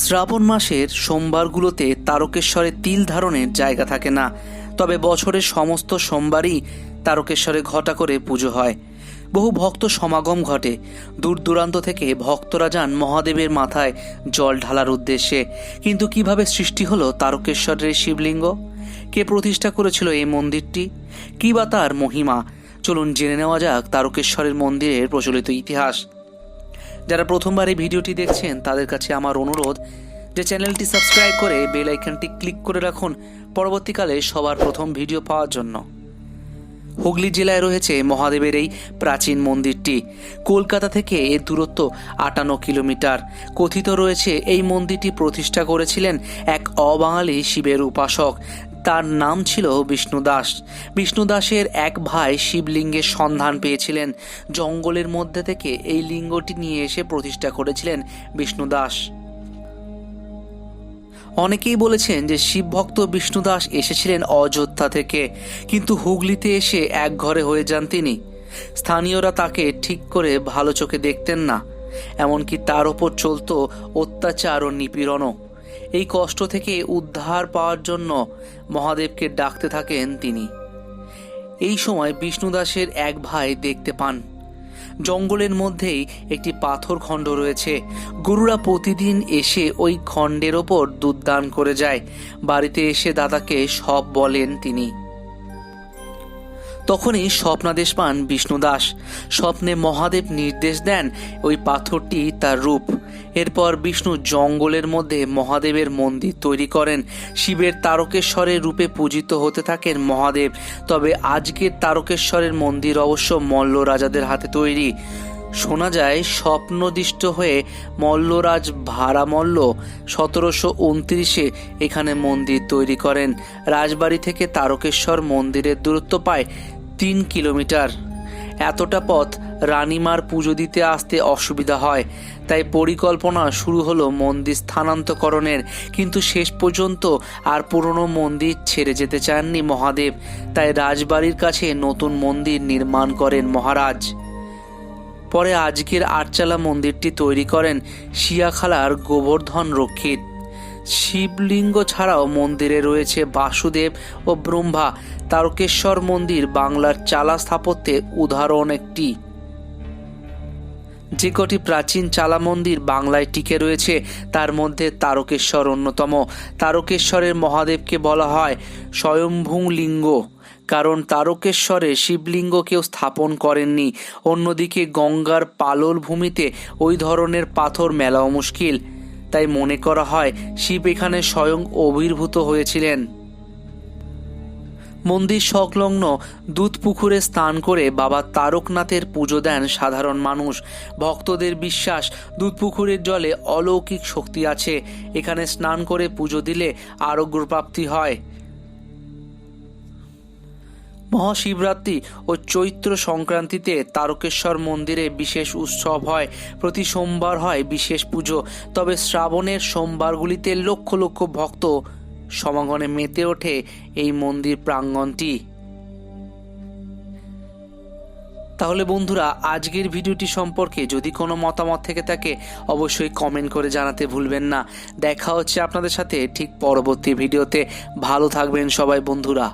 শ্রাবণ মাসের সোমবারগুলোতে তারকেশ্বরে তিল ধারণের জায়গা থাকে না, তবে বছরের সমস্ত সোমবারই তারকেশ্বরে ঘটা করে পুজো হয়। বহু ভক্ত সমাগম ঘটে। দূর দূরান্ত থেকে ভক্তরা যান মহাদেবের মাথায় জল ঢালার উদ্দেশ্যে। কিন্তু কিভাবে সৃষ্টি হলো তারকেশ্বরের শিবলিঙ্গ? কে প্রতিষ্ঠা করেছিল এই মন্দিরটি? কি বা তার মহিমা? চলুন জেনে নেওয়া যাক তারকেশ্বরের মন্দিরের প্রচলিত ইতিহাস। যারা প্রথমবার এই ভিডিওটি দেখছেন তাদের কাছে আমার অনুরোধ যে চ্যানেলটি সাবস্ক্রাইব করে বেল আইকনটি ক্লিক করে রাখুন পরবর্তীকালে সবার প্রথম ভিডিও পাওয়ার জন্য। হুগলি জেলায় রয়েছে মহাদেবের এই প্রাচীন মন্দিরটি। কলকাতা থেকে এর দূরত্ব 58 কিলোমিটার। কথিত রয়েছে এই মন্দিরটি প্রতিষ্ঠা করেছিলেন এক অবাঙালি শিবের উপাসক। তার নাম ছিল বিষ্ণু দাস। বিষ্ণু দাসের এক ভাই শিবলিঙ্গের সন্ধান পেয়েছিলেন। জঙ্গলের মধ্যে থেকে এই লিঙ্গটি নিয়ে এসে প্রতিষ্ঠা করেছিলেন বিষ্ণু দাস। অনেকেই বলেছেন যে শিবভক্ত বিষ্ণু দাস এসেছিলেন অযোধ্যা থেকে, কিন্তু হুগলিতে এসে এক ঘরে হয়ে যান তিনি। স্থানীয়রা তাকে ঠিক করে ভালো চোখে দেখতেন না, এমনকি তার ওপর চলত অত্যাচার ও নিপীড়নও। এই কষ্ট থেকে উদ্ধার পাওয়ার জন্য মহাদেবকে ডাকতে থাকেন তিনি। এই সময় বিষ্ণু দাসের এক ভাই দেখতে পান জঙ্গলের মধ্যেই একটি পাথর খণ্ড রয়েছে। গরুরা প্রতিদিন এসে ওই খণ্ডের ওপর দুধ দান করে যায়। বাড়িতে এসে দাদাকে সব বলেন তিনি। তখনই স্বপ্নাদেশ পান বিষ্ণু দাস। স্বপ্নে মহাদেব নির্দেশ দেন ওই পাথরটি তার রূপ। এরপর বিষ্ণু জঙ্গলের মধ্যে মহাদেবের মন্দির তৈরি করেন। শিবের তারকেশ্বরের রূপে পূজিত হতে থাকেন মহাদেব। তবে আজকের তারকেশ্বরের মন্দির অবশ্য মল্ল রাজাদের হাতে তৈরি। শোনা যায় স্বপ্নদিষ্ট হয়ে মল্লরাজ ভারামল্ল 1729 এখানে মন্দির তৈরি করেন। রাজবাড়ি থেকে তারকেশ্বর মন্দিরের দূরত্ব প্রায় 3 কিলোমিটার। এতটা পথ রানীমার পুজো দিতে আসতে অসুবিধা হয়, তাই পরিকল্পনা শুরু হলো মন্দির স্থানান্তকরণের। কিন্তু শেষ পর্যন্ত আর পুরনো মন্দির ছেড়ে যেতে চাননি মহাদেব, তাই রাজবাড়ির কাছে নতুন মন্দির নির্মাণ করেন মহারাজ। পরে আজকের আটচালা মন্দিরটি তৈরি করেন শিয়াখালার গোবর্ধন রক্ষিত। শিবলিঙ্গ ছাড়াও মন্দিরে রয়েছে বাসুদেব ও ব্রহ্মা। তারকেশ্বর মন্দির বাংলার চালা স্থাপত্যের উদাহরণ একটি। যে কটি প্রাচীন চালা মন্দির বাংলায় টিকে রয়েছে তার মধ্যে তারকেশ্বর অন্যতম। তারকেশ্বরের মহাদেবকে বলা হয় স্বয়ম্ভূ লিঙ্গ, কারণ তারকেশ্বরে শিবলিঙ্গ কেউ স্থাপন করেননি। অন্যদিকে গঙ্গার পালল ভূমিতে ওই ধরনের পাথর মেলাও মুশকিল, তাই মনে করা হয় শিব এখানে স্বয়ং আবির্ভূত হয়েছিলেন। মন্দির সংলগ্ন দুধ পুকুরে স্নান করে বাবা তারকনাথের পুজো দেন সাধারণ মানুষ। ভক্তদের বিশ্বাস দুধ পুকুরের জলে অলৌকিক শক্তি আছে। এখানে স্নান করে পুজো দিলে আরোগ্য প্রাপ্তি হয়। মহাশিবরাত্রি ও চৈত্র সংক্রান্তিতে তারকেশ্বর মন্দিরে বিশেষ উৎসব হয়। প্রতি সোমবার হয় বিশেষ পুজো। তবে শ্রাবণের সোমবারগুলিতে লক্ষ লক্ষ ভক্ত সমাগমে মেতে ওঠে এই মন্দির প্রাঙ্গণটি। তাহলে বন্ধুরা, আজকের ভিডিওটি সম্পর্কে যদি কোনো মতামত থেকে থাকে অবশ্যই কমেন্ট করে জানাতে ভুলবেন না। দেখা হচ্ছে আপনাদের সাথে ঠিক পরবর্তী ভিডিওতে। ভালো থাকবেন সবাই বন্ধুরা।